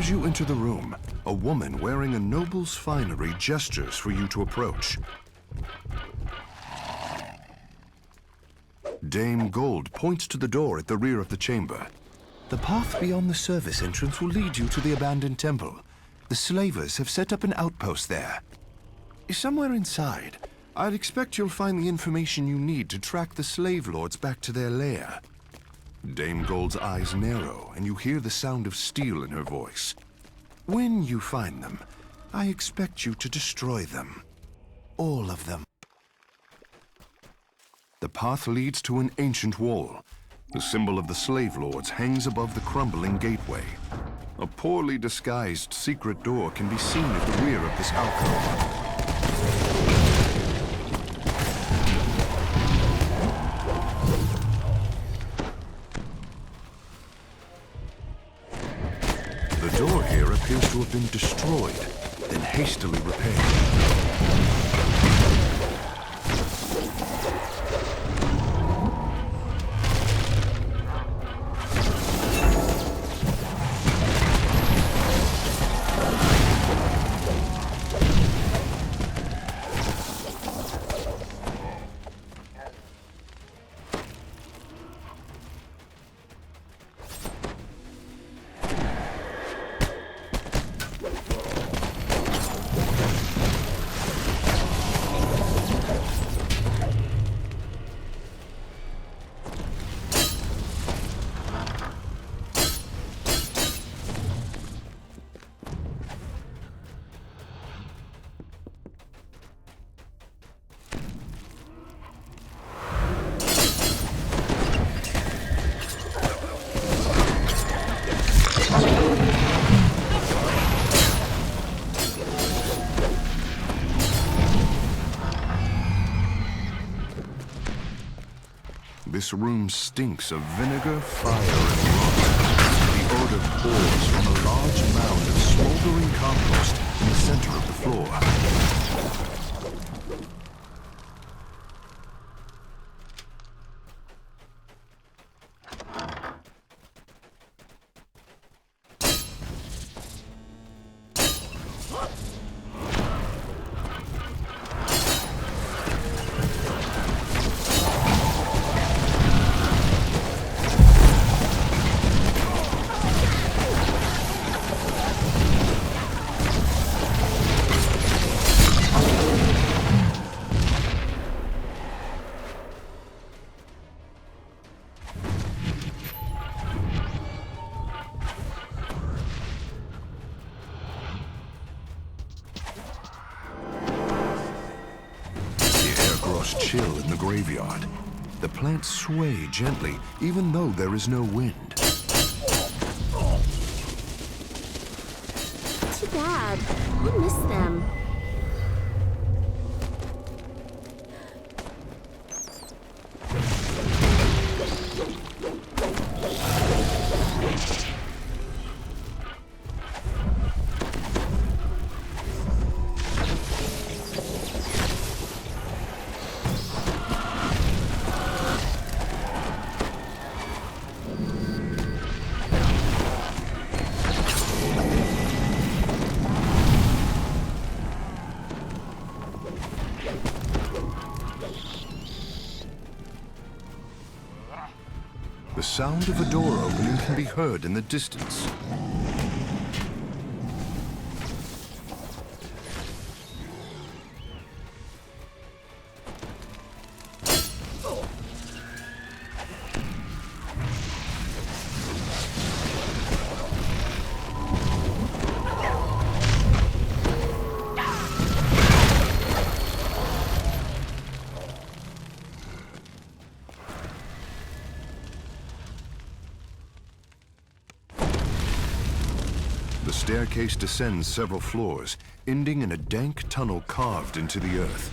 As you enter the room, a woman wearing a noble's finery gestures for you to approach. Dame Gold points to the door at the rear of the chamber. The path beyond the service entrance will lead you to the abandoned temple. The slavers have set up an outpost there. Somewhere inside, I'd expect you'll find the information you need to track the slave lords back to their lair. Dame Gold's eyes narrow, and you hear the sound of steel in her voice. When you find them, I expect you to destroy them. All of them. The path leads to an ancient wall. The symbol of the slave lords hangs above the crumbling gateway. A poorly disguised secret door can be seen at the rear of this alcove. The door here appears to have been destroyed, then hastily repaired. This room stinks of vinegar, fire, and rot. The odor pours from a large mound of smoldering compost in the center of the floor. Chill in the graveyard. The plants sway gently, even though there is no wind. Too bad. I miss them. The sound of a door opening can be heard in the distance. The staircase descends several floors, ending in a dank tunnel carved into the earth.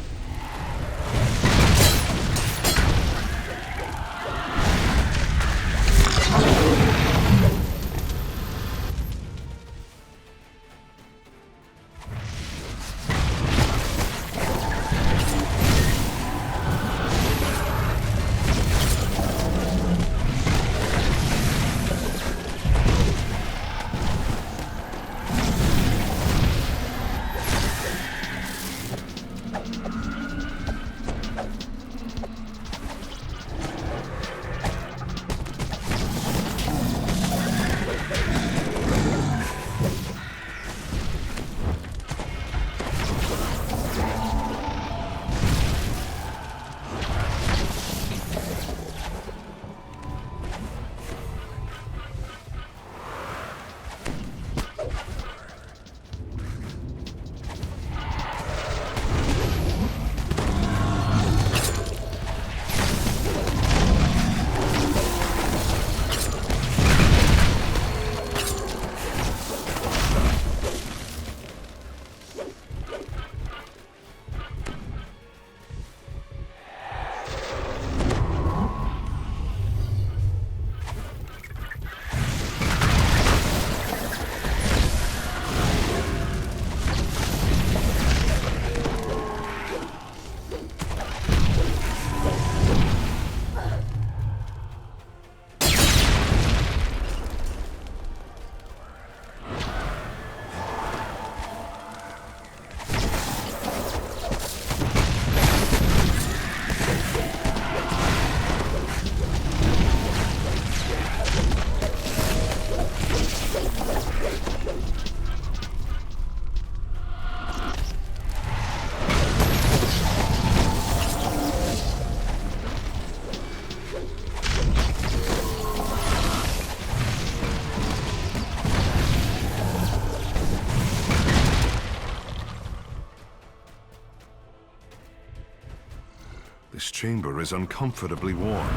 This chamber is uncomfortably warm.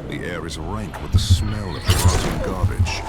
The air is rank with the smell of rotten garbage.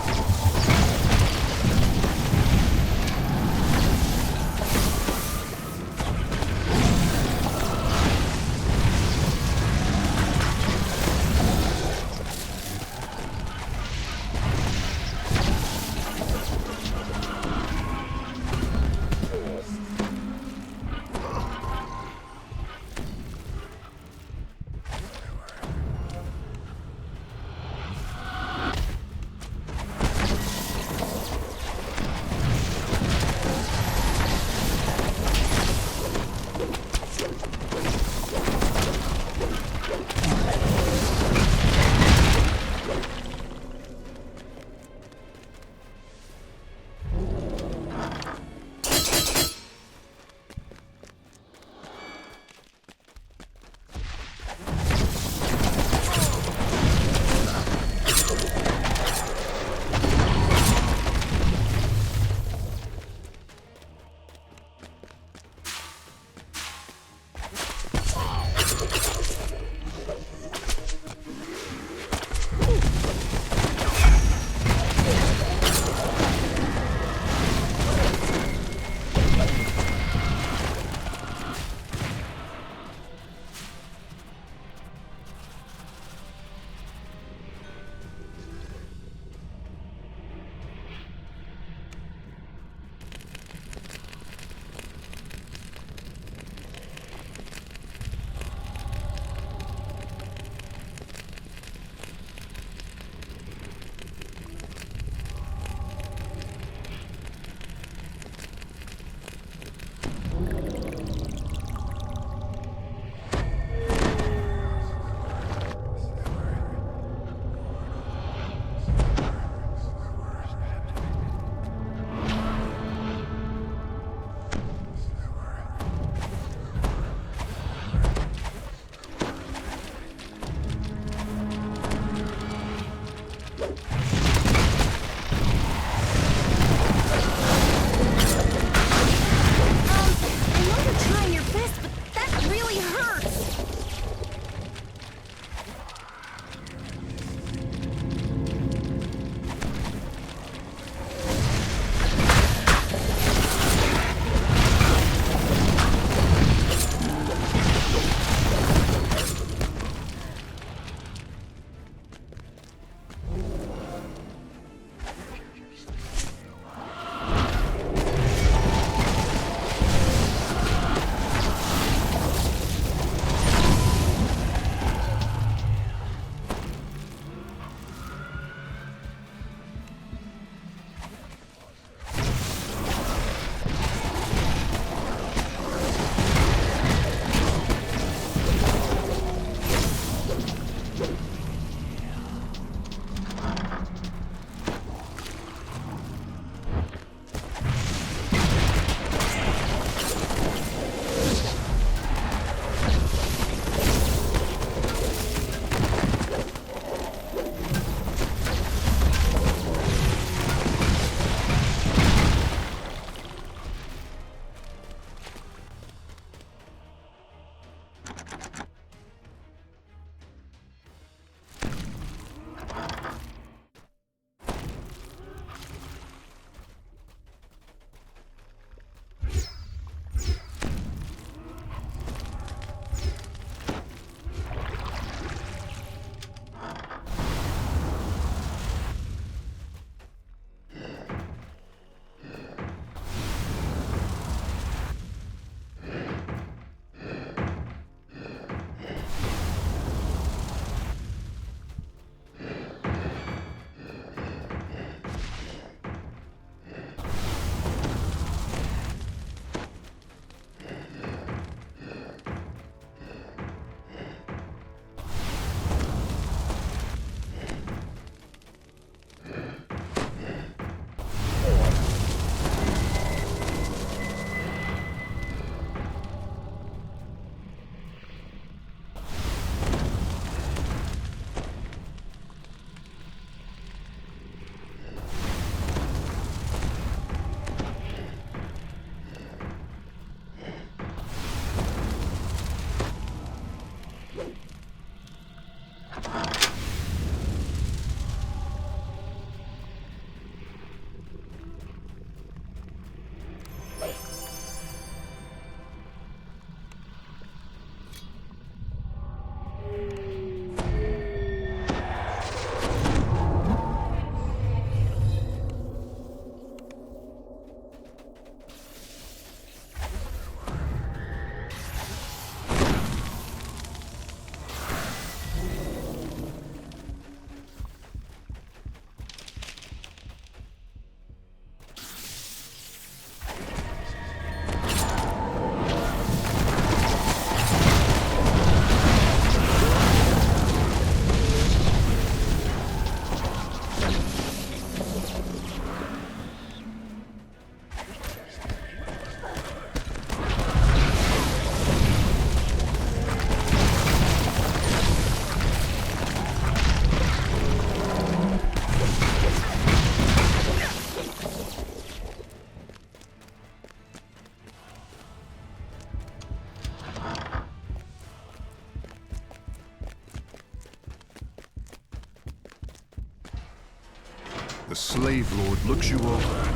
The slave lord looks you over.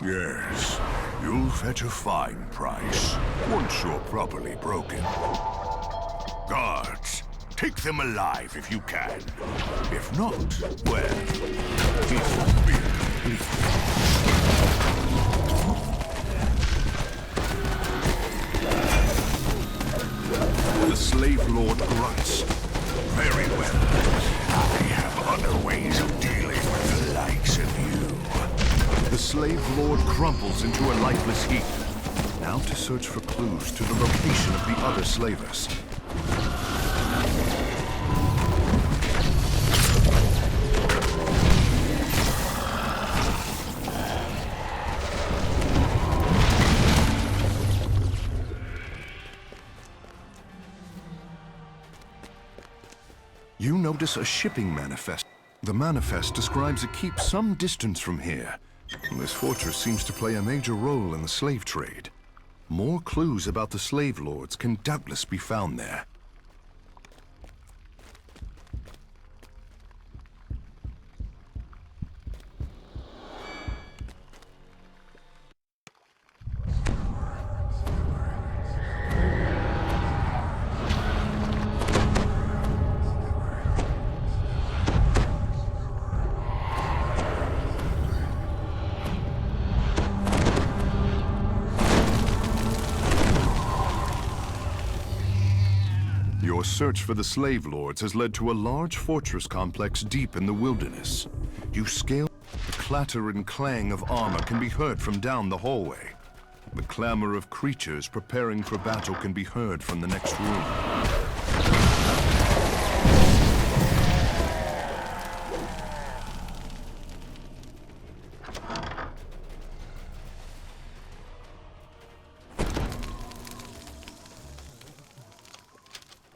Yes, you'll fetch a fine price once you're properly broken. Guards, take them alive if you can. If not, well, it won't be complete. The slave lord grunts. Very well. I have other ways of dealing with the likes of you. The slave lord crumples into a lifeless heap. Now to search for clues to the location of the other slavers. You notice a shipping manifest. The manifest describes a keep some distance from here. This fortress seems to play a major role in the slave trade. More clues about the slave lords can doubtless be found there. Your search for the slave lords has led to a large fortress complex deep in the wilderness. You scale. The clatter and clang of armor can be heard from down the hallway. The clamor of creatures preparing for battle can be heard from the next room.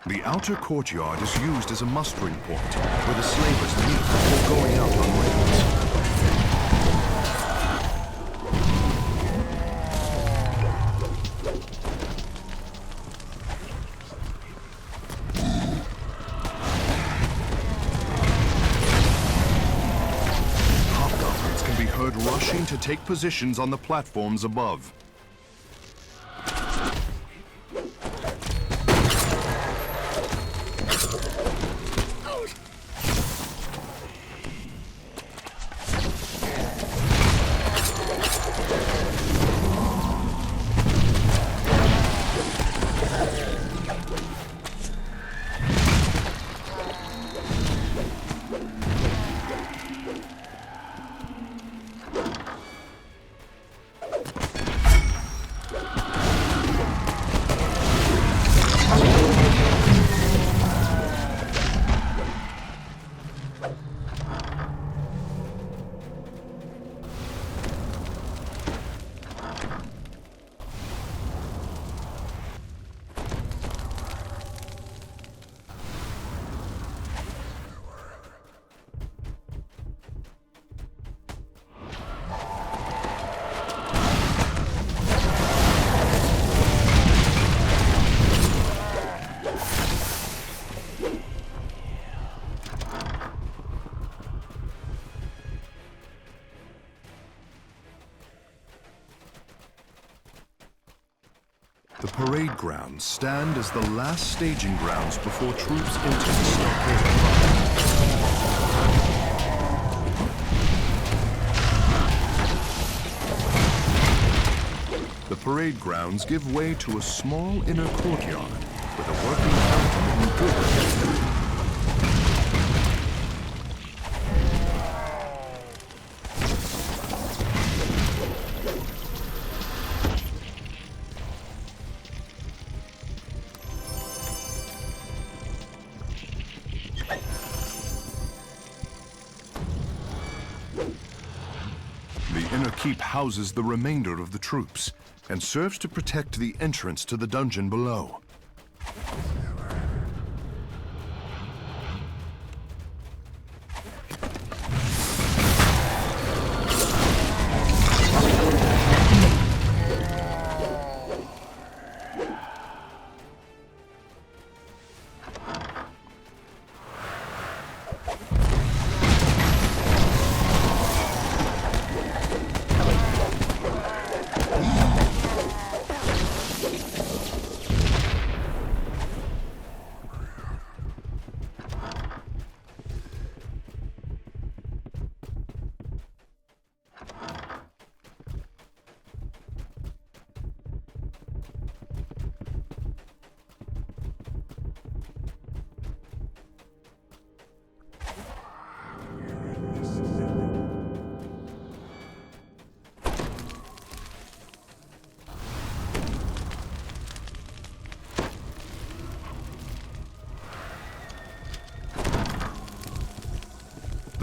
The outer courtyard is used as a mustering point, where the slavers meet before going out on raids. Hobgoblins can be heard rushing to take positions on the platforms above. The parade grounds stand as the last staging grounds before troops enter the Stockade. The parade grounds give way to a small inner courtyard with a working fountain and good protection. The inner keep houses the remainder of the troops and serves to protect the entrance to the dungeon below.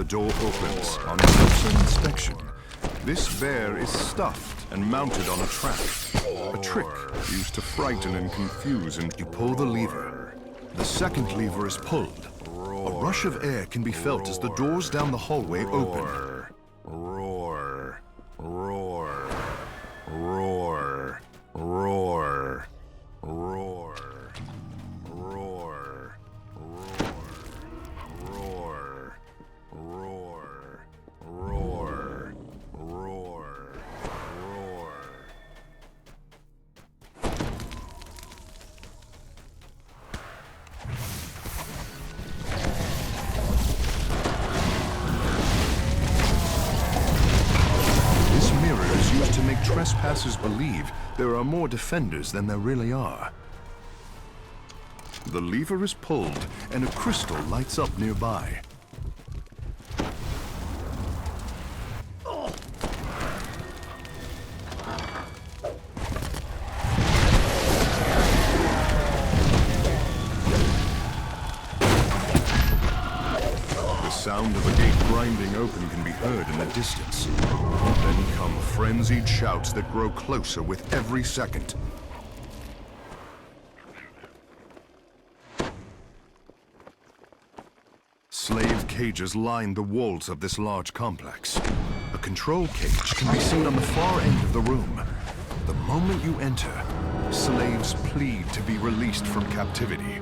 door opens. On closer inspection, this bear is stuffed and mounted on a trap. A trick used to frighten and confuse, and you pull the lever. The second lever is pulled. A rush of air can be felt as the doors down the hallway open. Roar, roar, roar, roar, roar, roar, roar, roar, roar, roar, roar. This mirror is used to make trespassers believe there are more defenders than there really are. The lever is pulled, and a crystal lights up nearby. The sound of a gate grinding open can be heard in the distance. Then come frenzied shouts that grow closer with every second. Slave cages line the walls of this large complex. A control cage can be seen on the far end of the room. The moment you enter, slaves plead to be released from captivity.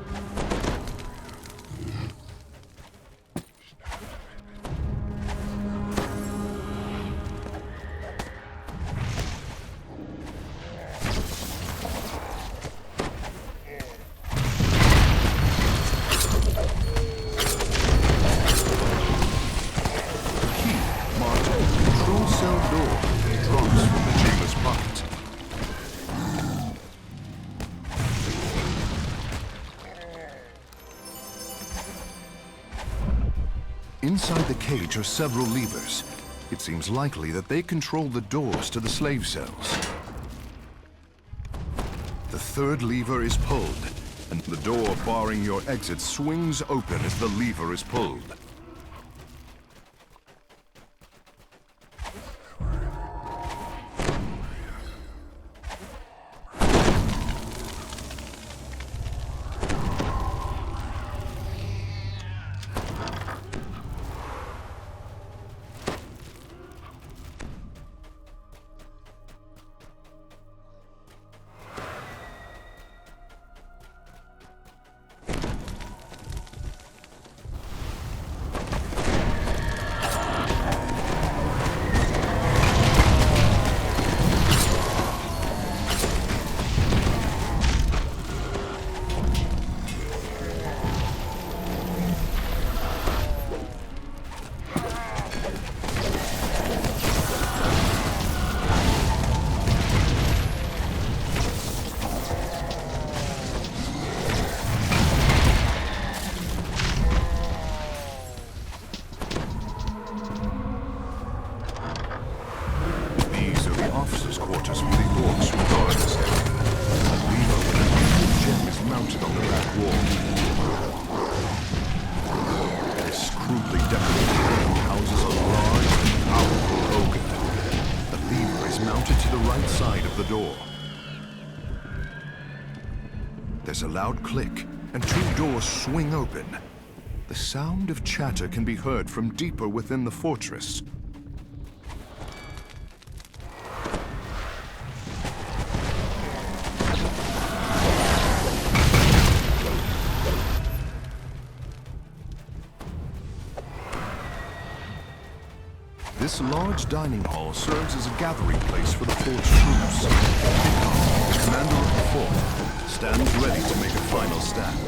Inside the cage are several levers. It seems likely that they control the doors to the slave cells. The third lever is pulled, and the door barring your exit swings open as the lever is pulled. There's a loud click, and two doors swing open. The sound of chatter can be heard from deeper within the fortress. This large dining hall serves as a gathering place for the fort's troops. The commander of the fort stands ready to make a final stand.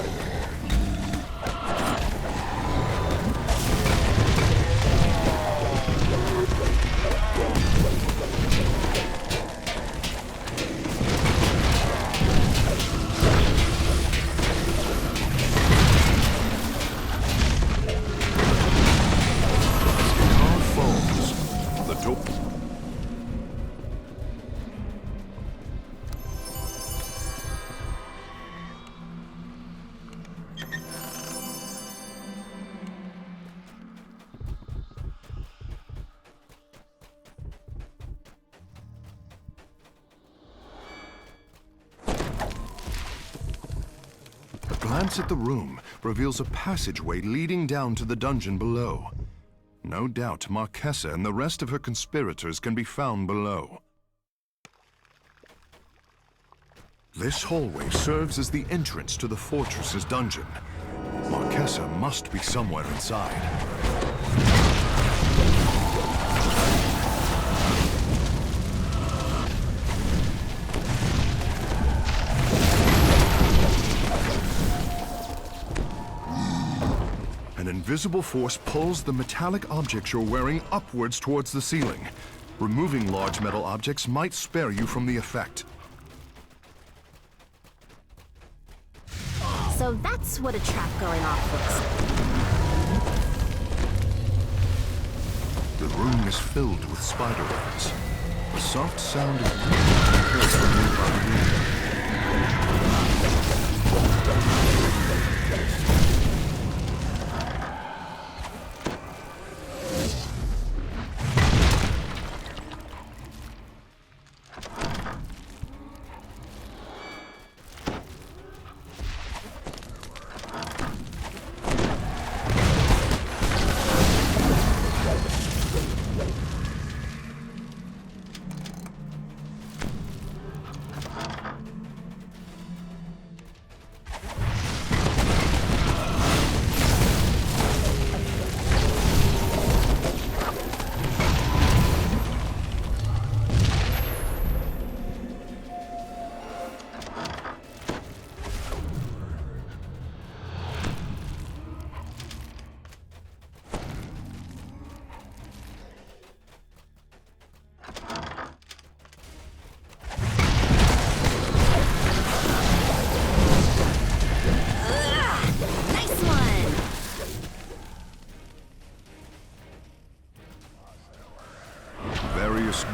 glance at the room reveals a passageway leading down to the dungeon below. No doubt Marquesa and the rest of her conspirators can be found below. This hallway serves as the entrance to the fortress's dungeon. Marquesa must be somewhere inside. An invisible force pulls the metallic objects you're wearing upwards towards the ceiling. Removing large metal objects might spare you from the effect. So that's what a trap going off looks like. The room is filled with spider webs. The soft sound of movement heard from nearby room.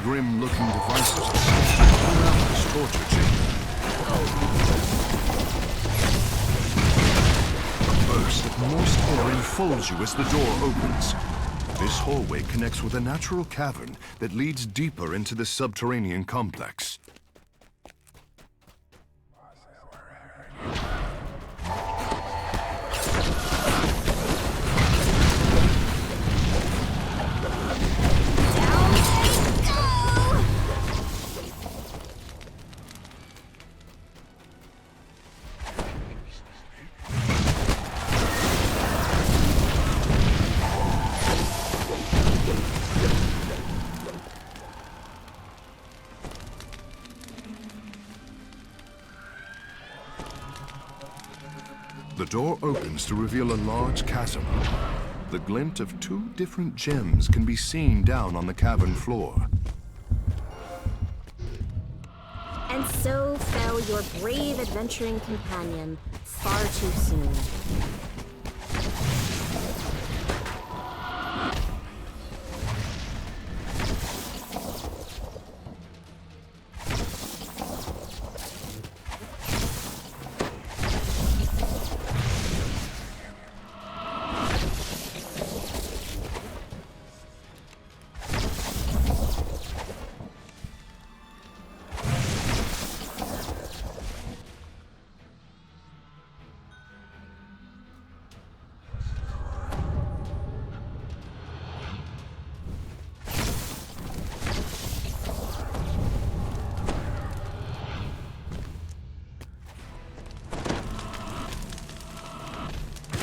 Grim-looking devices around this torture chamber. A burst of moist air enfolds you as the door opens. This hallway connects with a natural cavern that leads deeper into the subterranean complex. The door opens to reveal a large chasm. The glint of two different gems can be seen down on the cavern floor. And so fell your brave adventuring companion far too soon.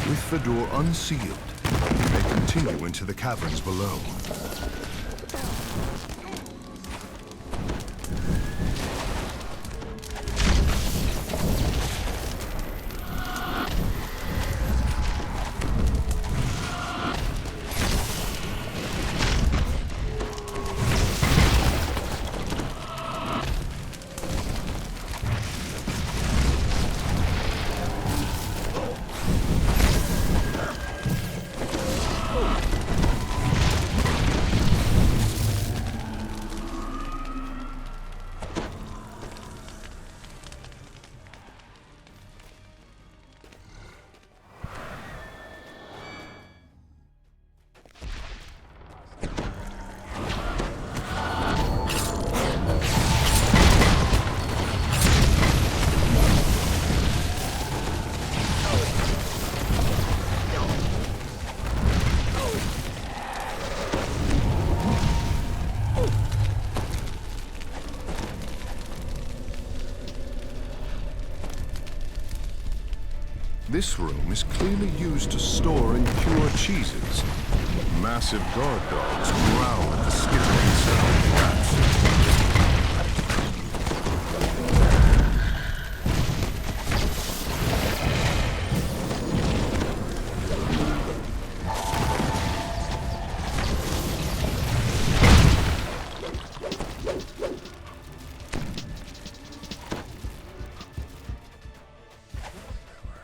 With the door unsealed, you may continue into the caverns below. This room is clearly used to store and cure cheeses. Massive guard dogs growl at the skittering sound of rats.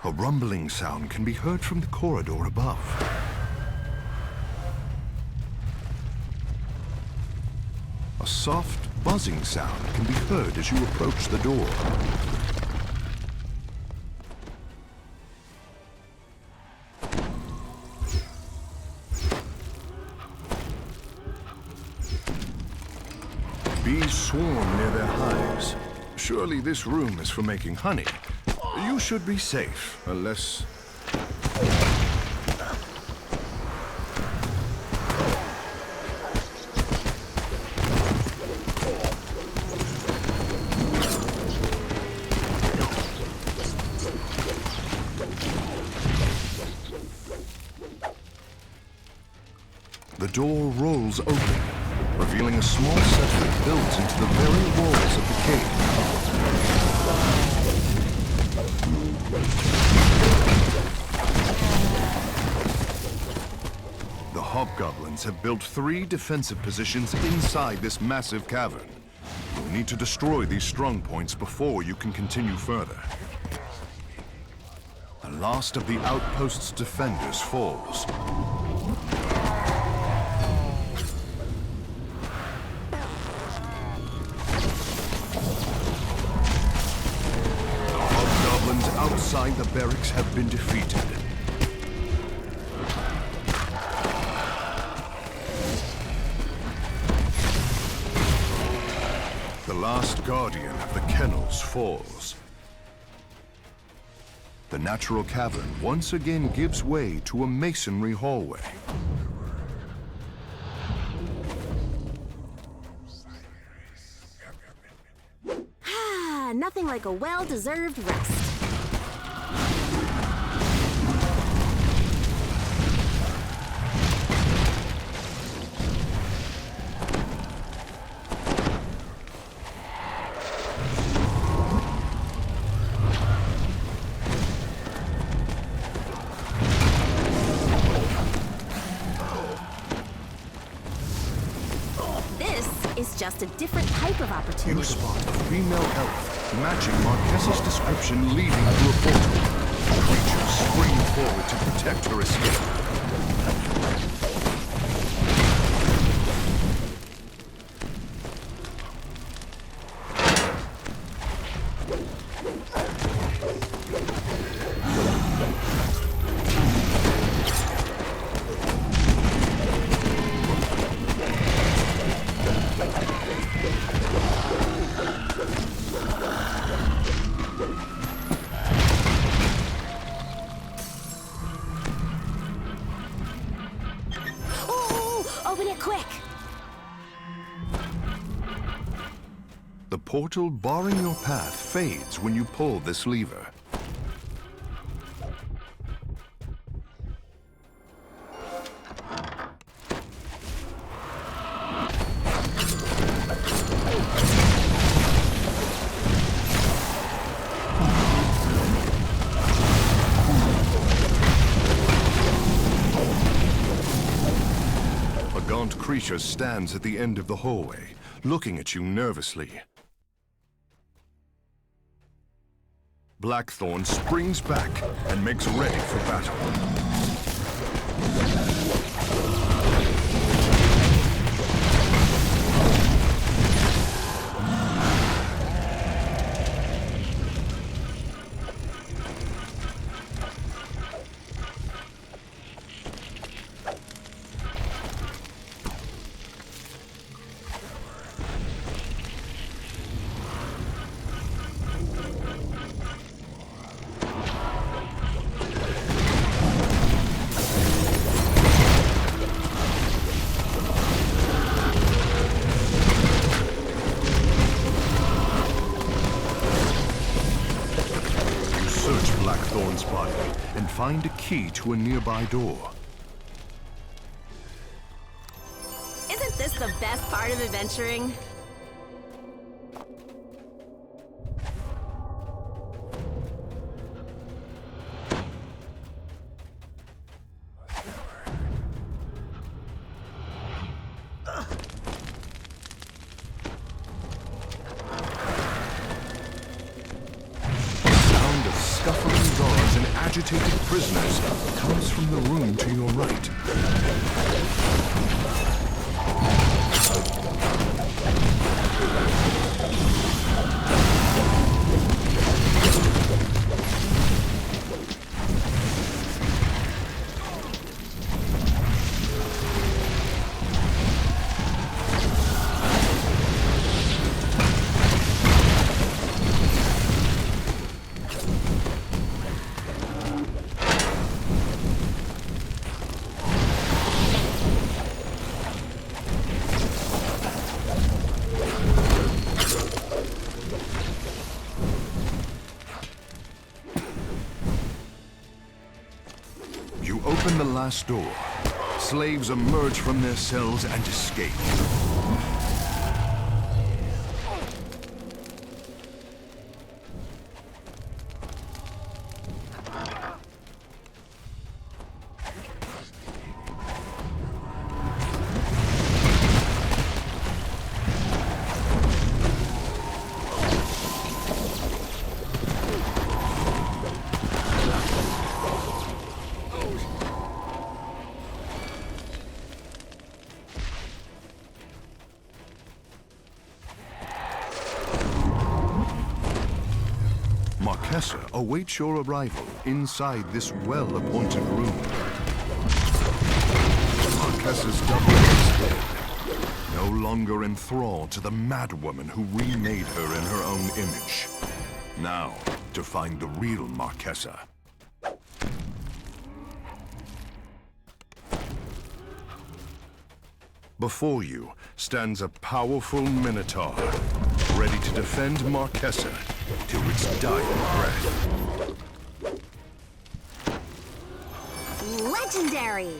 A rumbling sound can be heard from the corridor above. A soft, buzzing sound can be heard as you approach the door. Bees swarm near their hives. Surely this room is for making honey. You should be safe, unless... The door rolls open, revealing a small set that builds into the very walls of the cave. The hobgoblins have built 3 defensive positions inside this massive cavern. You'll need to destroy these strong points before you can continue further. The last of the outpost's defenders falls. Outside the barracks have been defeated. The last guardian of the kennels falls. The natural cavern once again gives way to a masonry hallway. Nothing like a well-deserved rest. Is just a different type of opportunity. You spot a female elf, matching Marques's description, leading to a portal. Creatures spring forward to protect her escape. Open it quick! The portal barring your path fades when you pull this lever. Creature stands at the end of the hallway, looking at you nervously. Blackthorn springs back and makes ready for battle. one's body and find a key to a nearby door. Isn't this the best part of adventuring? Agitated prisoners comes from the room to your right. Open the last door. Slaves emerge from their cells and escape. Marquesa awaits your arrival inside this well-appointed room. Marquesa's double is dead, no longer enthralled to the madwoman who remade her in her own image. Now, to find the real Marquesa. Before you stands a powerful Minotaur, ready to defend Marquesa to its dying breath. Legendary!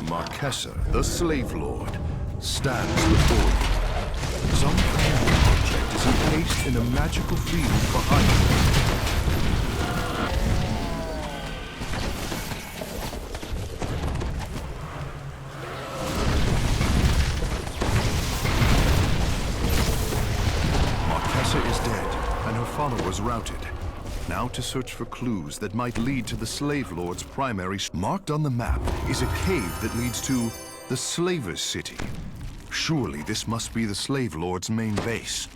Marquesa, the slave lord, stands before you. Some kind of object is encased in a magical field behind you. Marquesa is dead, and her followers routed. Now to search for clues that might lead to the slave lord's primary. Marked on the map is a cave that leads to the Slaver's City. Surely this must be the slave lord's main base.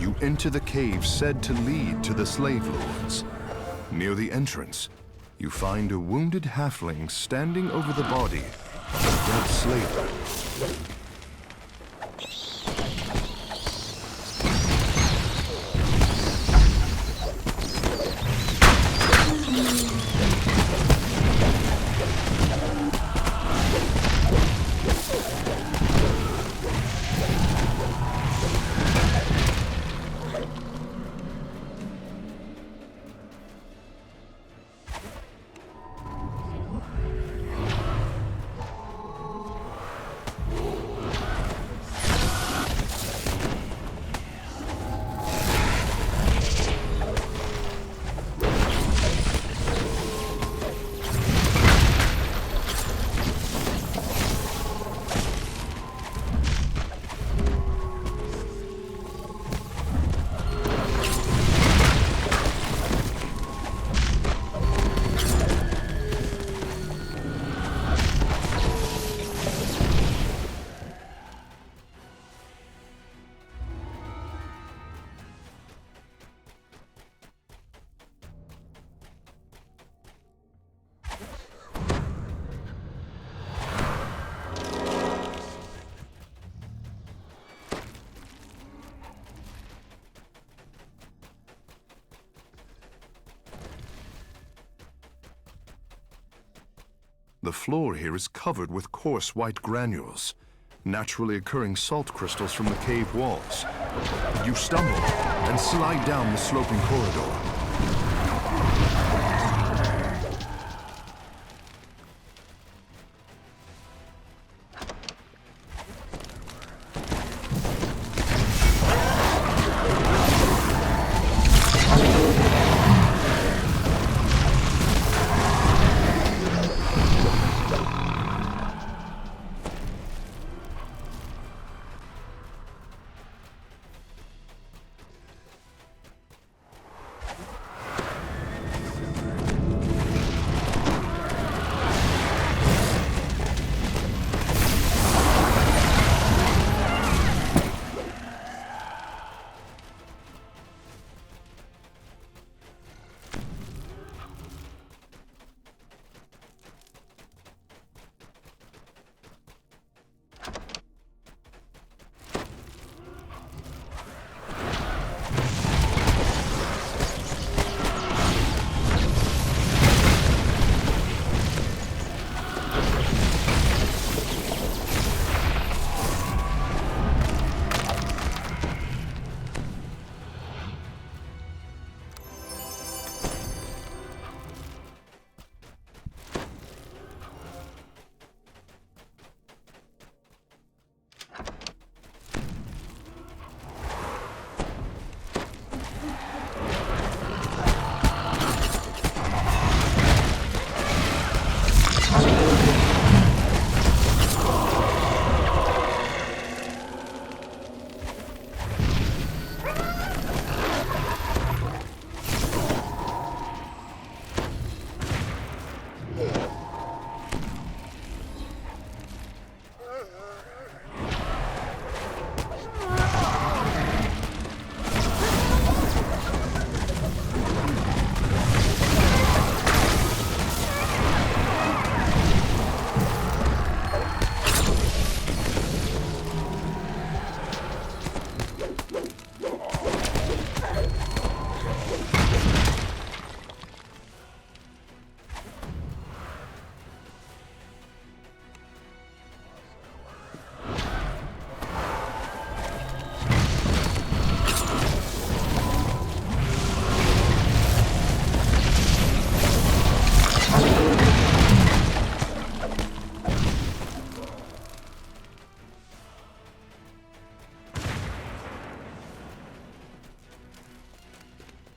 You enter the cave said to lead to the slave lords. Near the entrance, you find a wounded halfling standing over the body of a dead slaver. The floor here is covered with coarse white granules, naturally occurring salt crystals from the cave walls. You stumble and slide down the sloping corridor.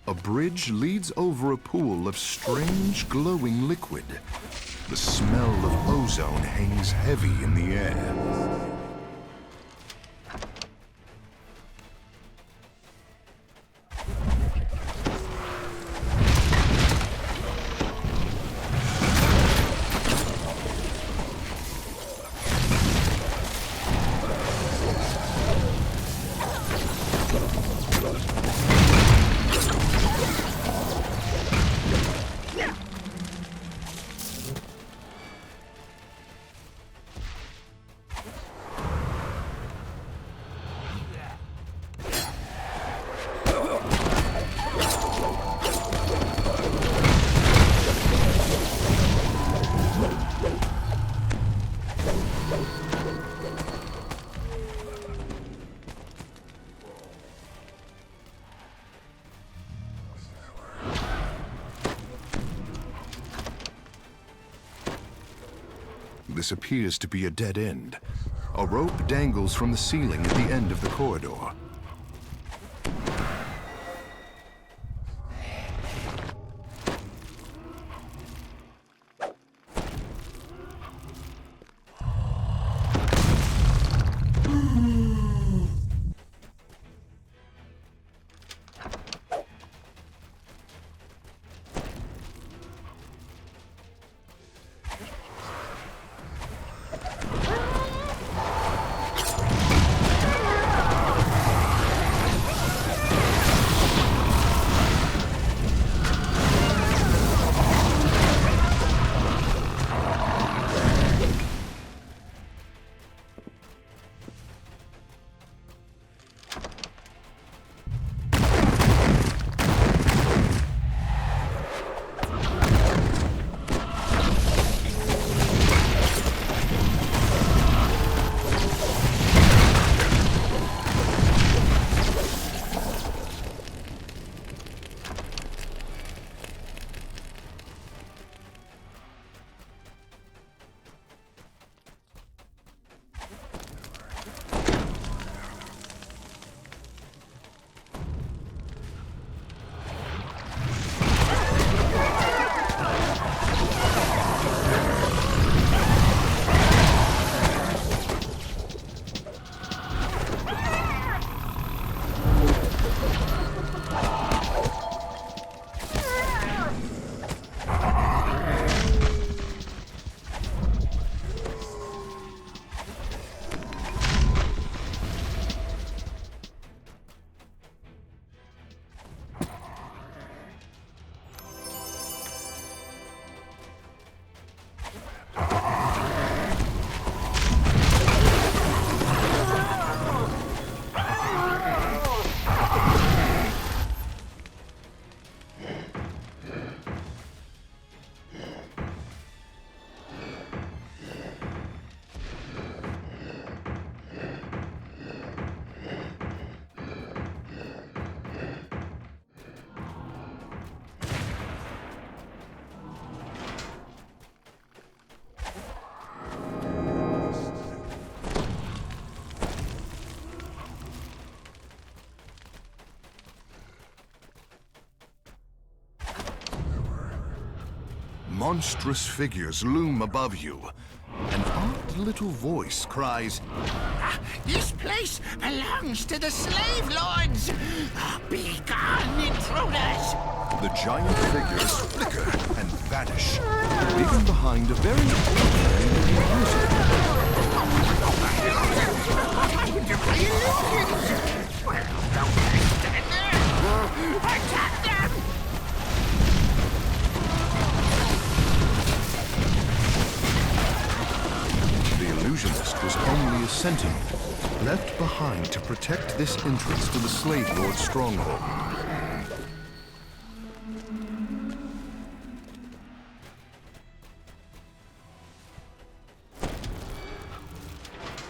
A bridge leads over a pool of strange glowing liquid. The smell of ozone hangs heavy in the air. This appears to be a dead end. A rope dangles from the ceiling at the end of the corridor. monstrous figures loom above you. An odd little voice cries, This place belongs to the slave lords! Be gone, intruders! The giant figures flicker and vanish, leaving behind a very ordinary music. Attack them! The illusionist was only a sentinel, left behind to protect this entrance to the slave lord's stronghold.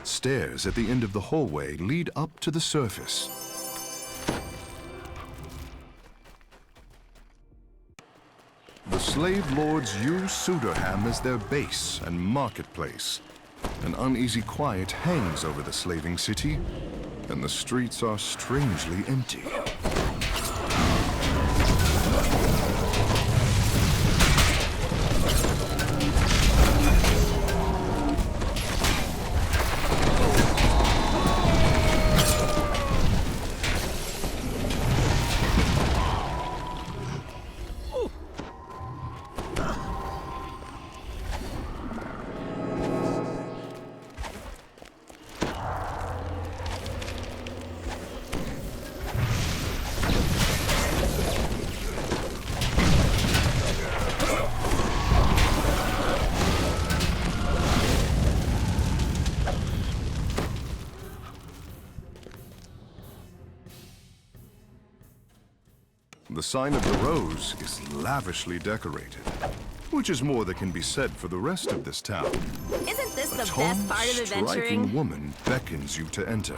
Stairs at the end of the hallway lead up to the surface. The slave lords use Suderham as their base and marketplace. An uneasy quiet hangs over the slaving city, and the streets are strangely empty. The sign of the rose is lavishly decorated, which is more that can be said for the rest of this town. Isn't this the A best tall, part of striking adventuring? woman beckons you to enter.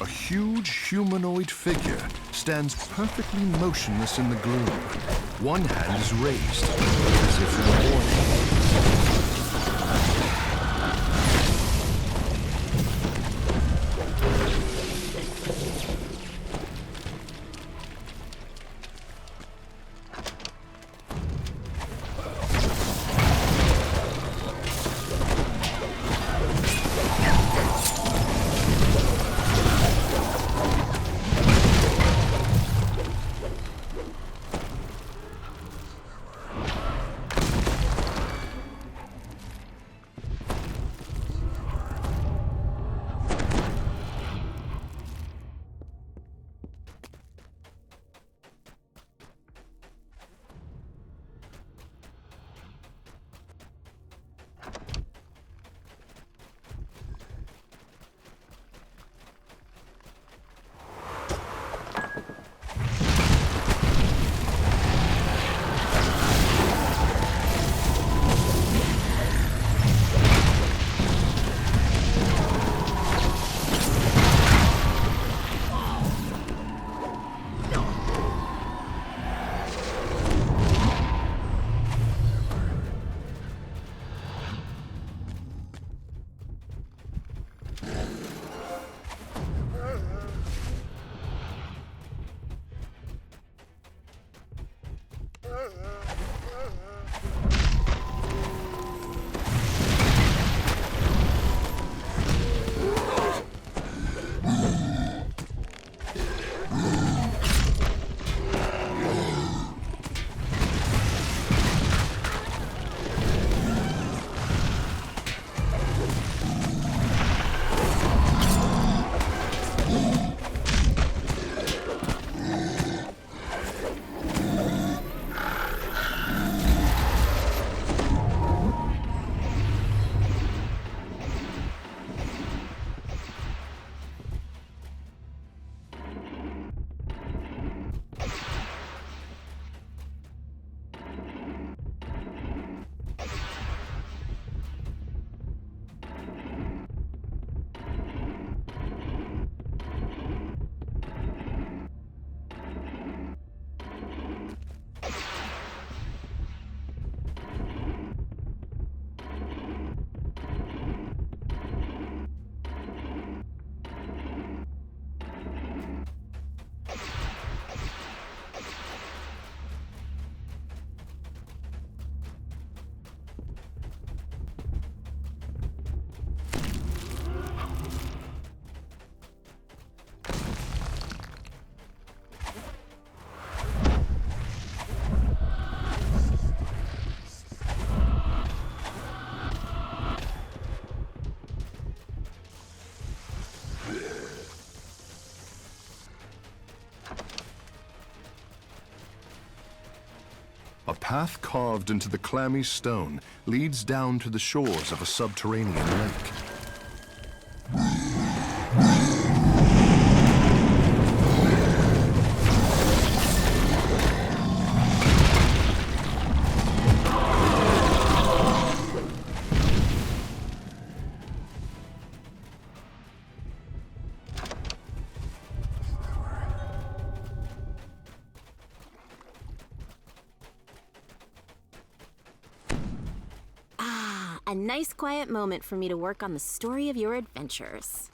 A huge humanoid figure stands perfectly motionless in the gloom. One hand is raised, as if in a warning. A path carved into the clammy stone leads down to the shores of a subterranean lake. A nice quiet moment for me to work on the story of your adventures.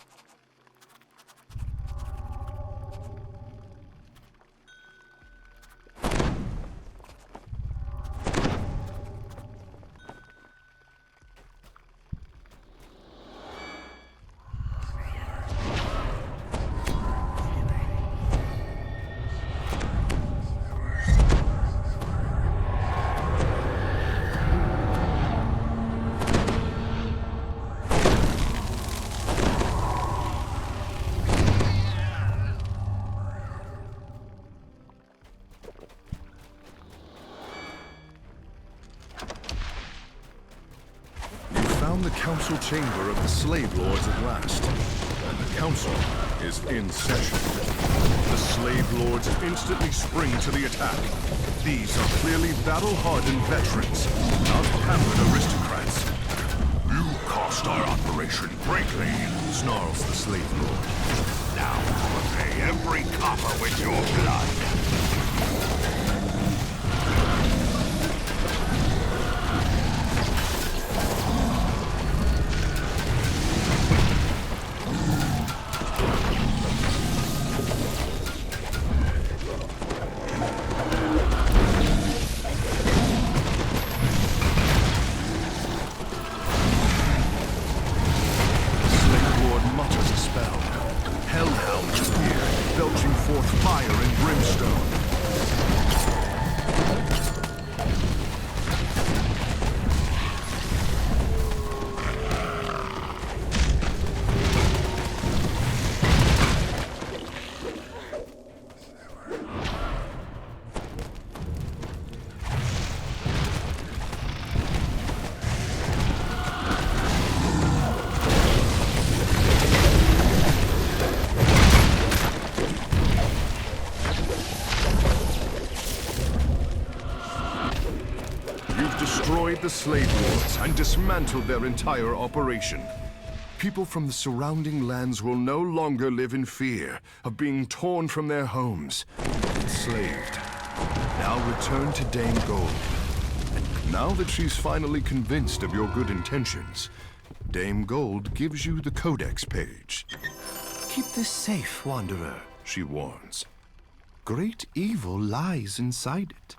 The council chamber of the slave lords at last, and the council is in session. The slave lords instantly spring to the attack. These are clearly battle-hardened veterans, not pampered aristocrats. You cost our operation greatly, snarls the slave lord. Now you will pay every copper with your blood. Destroyed the slave lords and dismantled their entire operation. People from the surrounding lands will no longer live in fear of being torn from their homes, enslaved. Now return to Dame Gold. And now that she's finally convinced of your good intentions, Dame Gold gives you the codex page. Keep this safe, Wanderer, she warns. Great evil lies inside it.